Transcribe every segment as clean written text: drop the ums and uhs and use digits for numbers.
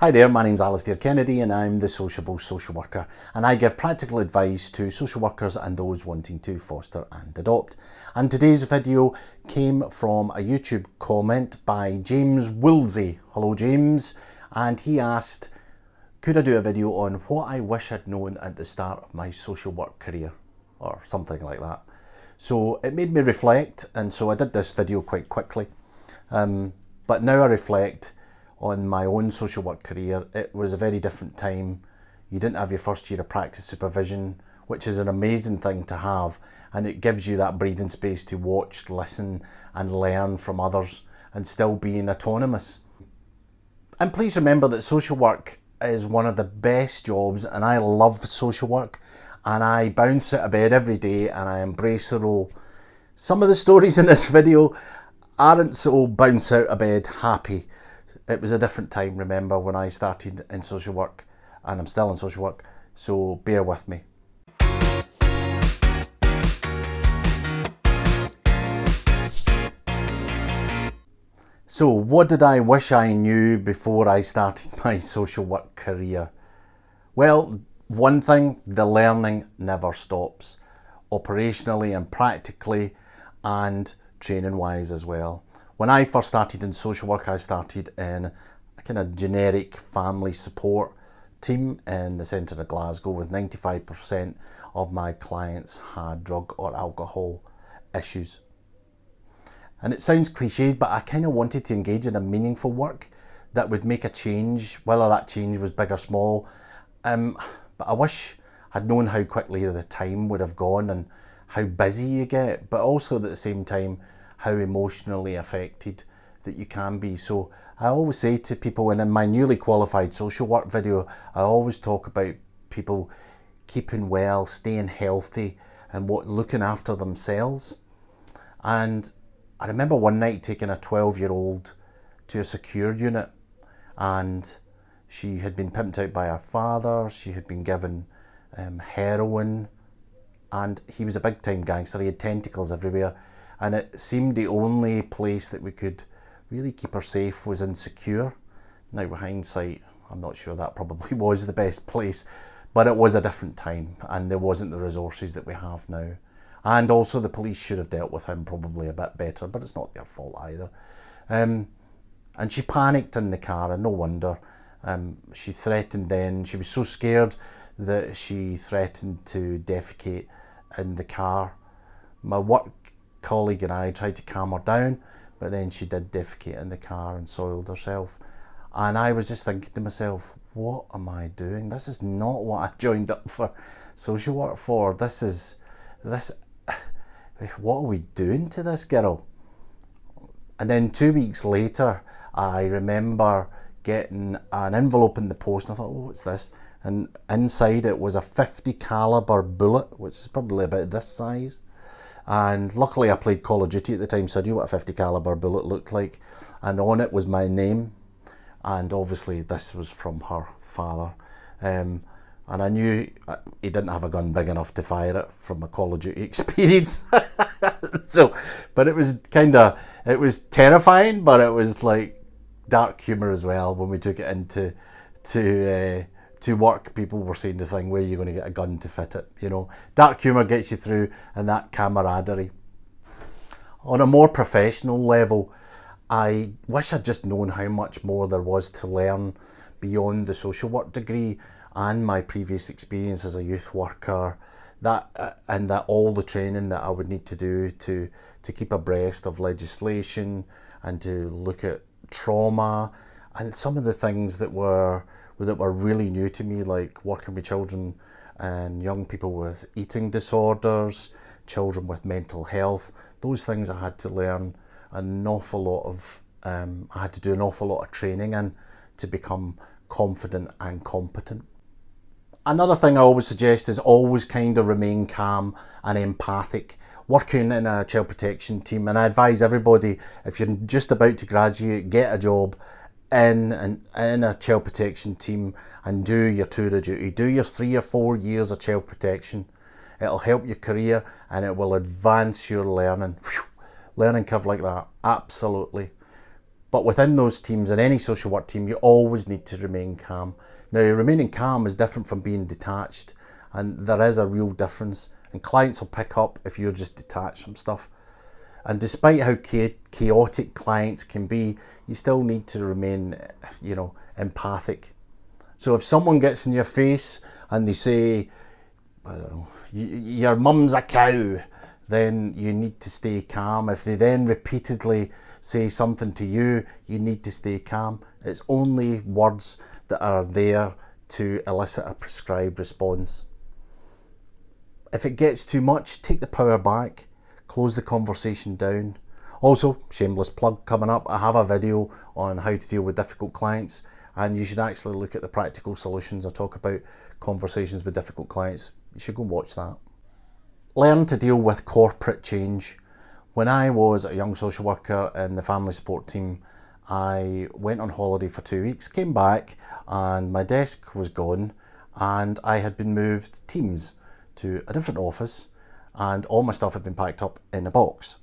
Hi there, my name's Alasdair Kennedy and I'm the Sociable Social Worker, and I give practical advice to social workers and those wanting to foster and adopt. And today's video came from a YouTube comment by James Woolsey. Hello James. And he asked, could I do a video on what I wish I'd known at the start of my social work career, or something like that. So it made me reflect, and so I did this video quite quickly. But now I reflect on my own social work career. It was a very different time. You didn't have your first year of practice supervision, which is an amazing thing to have, and it gives you that breathing space to watch, listen and learn from others and still being autonomous. And please remember that social work is one of the best jobs, and I love social work and I bounce out of bed every day and I embrace the role. Some of the stories in this video aren't so bounce out of bed happy. It was a different time, remember, when I started in social work, and I'm still in social work, so bear with me. So what did I wish I knew before I started my social work career? Well, one thing, the learning never stops, operationally and practically and training wise as well. When I first started in social work, I started in a kind of generic family support team in the centre of Glasgow, with 95% of my clients had drug or alcohol issues. And it sounds cliched, but I kind of wanted to engage in a meaningful work that would make a change, whether that change was big or small. But I wish I'd known how quickly the time would have gone and how busy you get, but also at the same time how emotionally affected that you can be. So I always say to people, and in my newly qualified social work video, I always talk about people keeping well, staying healthy and looking after themselves. And I remember one night taking a 12-year-old to a secure unit, and she had been pimped out by her father. She had been given heroin, and he was a big time gangster. He had tentacles everywhere. And it seemed the only place that we could really keep her safe was in secure. Now with hindsight, I'm not sure that probably was the best place, but it was a different time and there wasn't the resources that we have now. And also the police should have dealt with him probably a bit better, but it's not their fault either. And she panicked in the car, and no wonder. She threatened then, she was so scared that she threatened to defecate in the car. My work colleague and I tried to calm her down, but then she did defecate in the car and soiled herself. And I was just thinking to myself, what am I doing? This is not what I joined up for social work for. What are we doing to this girl? And then 2 weeks later, I remember getting an envelope in the post, and I thought, oh, what's this? And inside it was a 50 caliber bullet, which is probably about this size. And luckily I played Call of Duty at the time, so I knew what a 50 caliber bullet looked like. And on it was my name, and obviously this was from her father. And I knew he didn't have a gun big enough to fire it from a Call of Duty experience. But it was it was terrifying, but it was like dark humour as well. When we took it into to work, people were saying the thing, where are you going to get a gun to fit it? You know, dark humour gets you through, and that camaraderie. On a more professional level, I wish I'd just known how much more there was to learn beyond the social work degree and my previous experience as a youth worker, and that all the training that I would need to do to keep abreast of legislation and to look at trauma and some of the things that were really new to me, like working with children and young people with eating disorders, children with mental health. Those things I had to learn an awful lot of, I had to do an awful lot of training in to become confident and competent. Another thing I always suggest is always kind of remain calm and empathic. Working in a child protection team, and I advise everybody, if you're just about to graduate, get a job in a child protection team and do your tour of duty. Do your 3 or 4 years of child protection. It'll help your career and it will advance your learning. Learning curve like that, absolutely. But within those teams, in any social work team, you always need to remain calm. Now, remaining calm is different from being detached, and there is a real difference. And clients will pick up if you're just detached from stuff. And despite how chaotic clients can be, you still need to remain, empathic. So if someone gets in your face and they say, I don't know, your mum's a cow, then you need to stay calm. If they then repeatedly say something to you, you need to stay calm. It's only words that are there to elicit a prescribed response. If it gets too much, take the power back, close the conversation down. Also, shameless plug coming up, I have a video on how to deal with difficult clients, and you should actually look at the practical solutions. I talk about conversations with difficult clients. You should go and watch that. Learn to deal with corporate change. When I was a young social worker in the family support team, I went on holiday for 2 weeks, came back, and my desk was gone, and I had been moved teams to a different office, and all my stuff had been packed up in a box.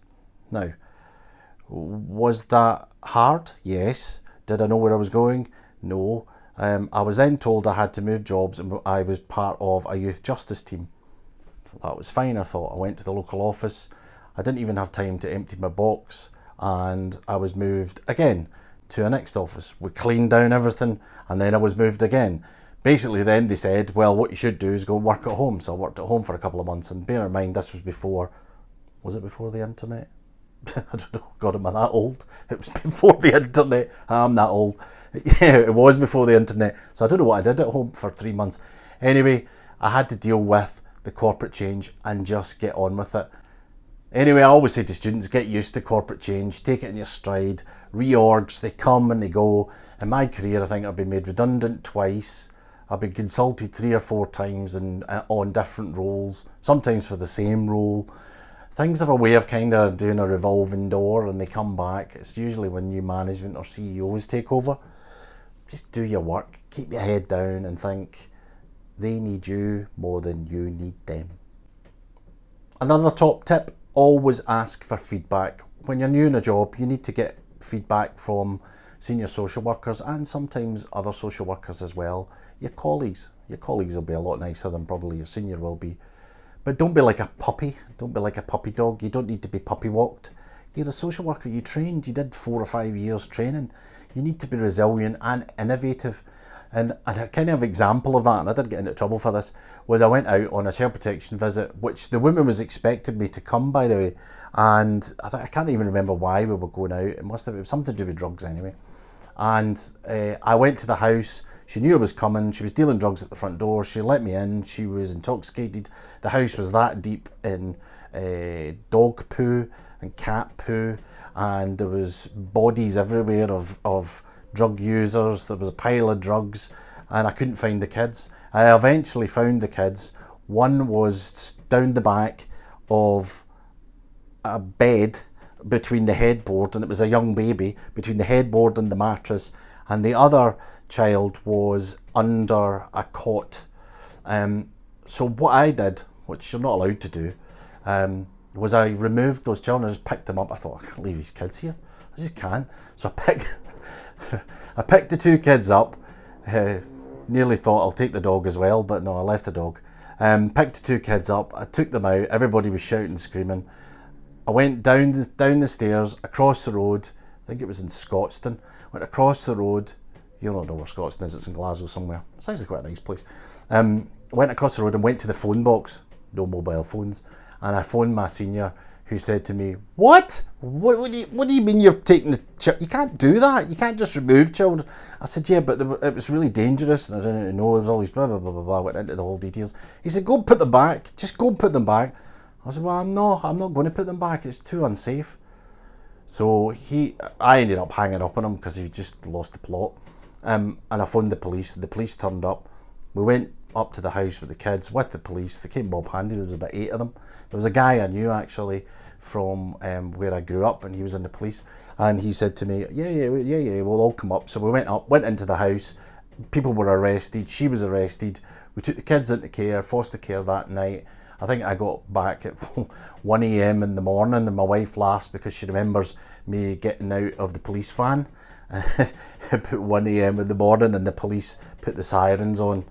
Now, was that hard? Yes. Did I know where I was going? No. I was then told I had to move jobs, and I was part of a youth justice team. That was fine, I thought. I went to the local office. I didn't even have time to empty my box, and I was moved again to a next office. We cleaned down everything, and then I was moved again. Basically then they said, well, what you should do is go work at home. So I worked at home for a couple of months, and bear in mind this was before the internet? I don't know, God, am I that old? It was before the internet. I'm that old. Yeah, it was before the internet. So I don't know what I did at home for 3 months. Anyway, I had to deal with the corporate change and just get on with it. Anyway, I always say to students, get used to corporate change, take it in your stride. Reorgs, they come and they go. In my career, I think I've been made redundant twice. I've been consulted 3 or 4 times on different roles, sometimes for the same role. Things have a way of kind of doing a revolving door, and they come back. It's usually when new management or CEOs take over. Just do your work, keep your head down, and think they need you more than you need them. Another top tip, always ask for feedback. When you're new in a job, you need to get feedback from senior social workers and sometimes other social workers as well. Your colleagues will be a lot nicer than probably your senior will be. But don't be like a puppy. Don't be like a puppy dog. You don't need to be puppy walked. You're a social worker. You trained. You did 4 or 5 years training. You need to be resilient and innovative. And a kind of example of that, and I did get into trouble for this, was I went out on a child protection visit, which the woman was expecting me to come, by the way. And I can't even remember why we were going out. It was something to do with drugs anyway. And I went to the house. She knew I was coming. She was dealing drugs at the front door. She let me in. She was intoxicated. The house was that deep in dog poo and cat poo, and there was bodies everywhere of drug users. There was a pile of drugs, and I couldn't find the kids. I eventually found the kids. One was down the back of a bed between the headboard, and it was a young baby between the headboard and the mattress, and the other child was under a cot. So what I did, which you're not allowed to do, was I removed those children. I just picked them up. I thought, I can't leave these kids here. I just can't. So I picked the 2 kids up. Nearly thought I'll take the dog as well, but no, I left the dog. Picked the 2 kids up. I took them out. Everybody was shouting and screaming. I went down the stairs, across the road. I think it was in Scotstoun. Went across the road. You'll not know where Scotstoun is. It's in Glasgow somewhere. It's actually quite a nice place. Went across the road and went to the phone box. No mobile phones. And I phoned my senior, who said to me, What do you mean you've taken the child? You can't do that. You can't just remove children. I said, yeah, but it was really dangerous, and I didn't know. There was all these blah, blah, blah, blah, blah. I went into the whole details. He said, go and put them back. Just go and put them back. I said, well, I'm not going to put them back. It's too unsafe. So I ended up hanging up on him because he just lost the plot. And I phoned the police. The police turned up. We went up to the house with the kids, with the police. They came mob handy. There was about 8 of them. There was a guy I knew actually from where I grew up, and he was in the police. And he said to me, yeah, we'll all come up. So we went into the house. People were arrested. She was arrested. We took the kids into care, foster care that night. I think I got back at 1 a.m. in the morning, and my wife laughs because she remembers me getting out of the police van About 1 a.m. in the morning, and the police put the sirens on,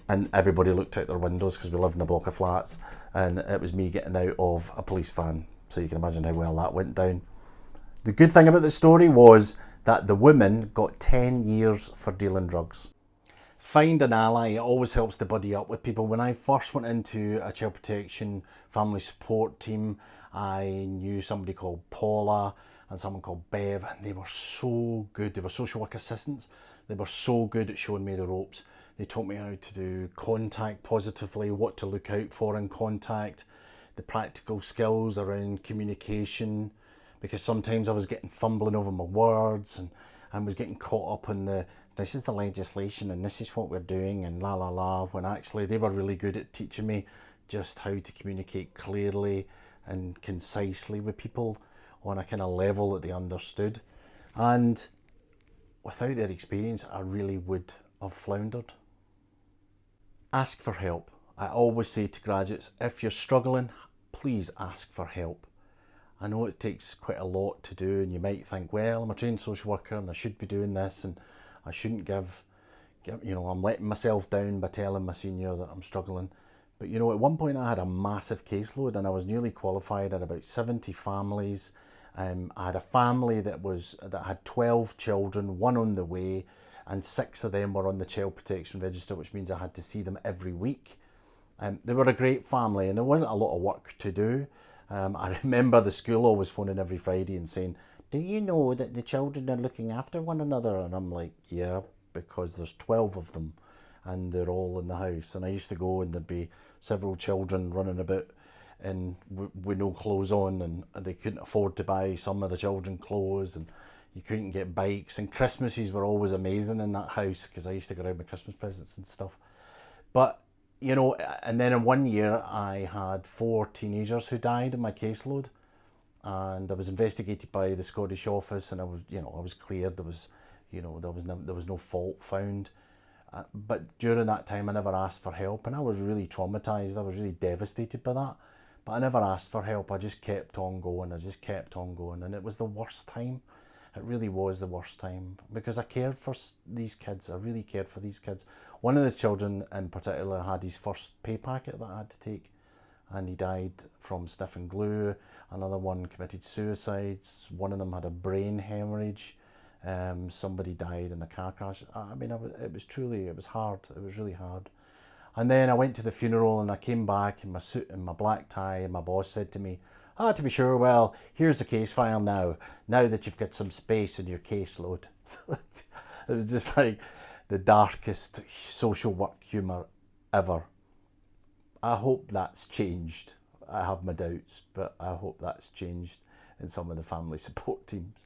and everybody looked out their windows because we lived in a block of flats, and it was me getting out of a police van. So you can imagine how well that went down. The good thing about the story was that the woman got 10 years for dealing drugs. Find an ally. It always helps to buddy up with people. When I first went into a child protection family support team, I knew somebody called Paula and someone called Bev, and they were so good. They were social work assistants. They were so good at showing me the ropes. They taught me how to do contact positively, what to look out for in contact, the practical skills around communication, because sometimes I was getting fumbling over my words and I was getting caught up in the this is the legislation and this is what we're doing and la la la, when actually they were really good at teaching me just how to communicate clearly and concisely with people on a kind of level that they understood. And without their experience, I really would have floundered. Ask for help. I always say to graduates, if you're struggling, please ask for help. I know it takes quite a lot to do, and you might think, well, I'm a trained social worker and I should be doing this, and I shouldn't give I'm letting myself down by telling my senior that I'm struggling. But at one point I had a massive caseload, and I was newly qualified at about 70 families. I had a family that had 12 children, one on the way, and 6 of them were on the child protection register, which means I had to see them every week. They were a great family, and there wasn't a lot of work to do. I remember the school always phoning every Friday and saying, do you know that the children are looking after one another? And I'm like, yeah, because there's 12 of them and they're all in the house. And I used to go and there'd be several children running about and with no clothes on, and they couldn't afford to buy some of the children clothes, and you couldn't get bikes. And Christmases were always amazing in that house because I used to go around with Christmas presents and stuff. But and then in one year I had 4 teenagers who died in my caseload, and I was investigated by the Scottish office, and I was cleared. There was no fault found. But during that time I never asked for help, and I was really traumatized. I was really devastated by that. But I never asked for help. I just kept on going. And it was the worst time. It really was the worst time, because I cared for these kids. I really cared for these kids. One of the children in particular had his first pay packet that I had to take, and he died from sniffing glue. Another one committed suicide. One of them had a brain hemorrhage. Somebody died in a car crash. It was hard. It was really hard. And then I went to the funeral, and I came back in my suit and my black tie, and my boss said to me, to be sure, well, here's the case file now that you've got some space in your caseload. It was just like the darkest social work humour ever. I hope that's changed. I have my doubts, but I hope that's changed in some of the family support teams.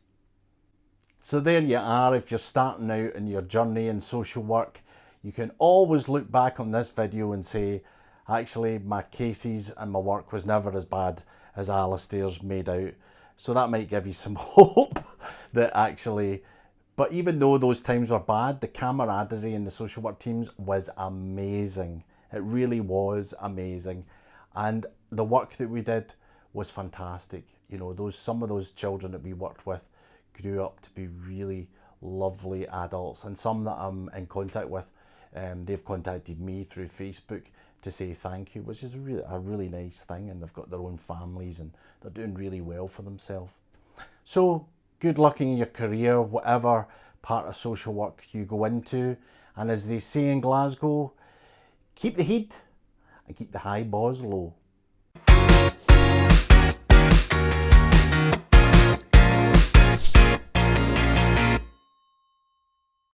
So there you are. If you're starting out in your journey in social work, you can always look back on this video and say, actually, my cases and my work was never as bad as Alasdair's made out. So that might give you some hope that actually, but even though those times were bad, the camaraderie in the social work teams was amazing. It really was amazing. And the work that we did was fantastic. Some of those children that we worked with grew up to be really lovely adults, and some that I'm in contact with, they've contacted me through Facebook to say thank you, which is a really nice thing, and they've got their own families and they're doing really well for themselves. So good luck in your career, whatever part of social work you go into, and as they say in Glasgow, keep the heat and keep the high balls low.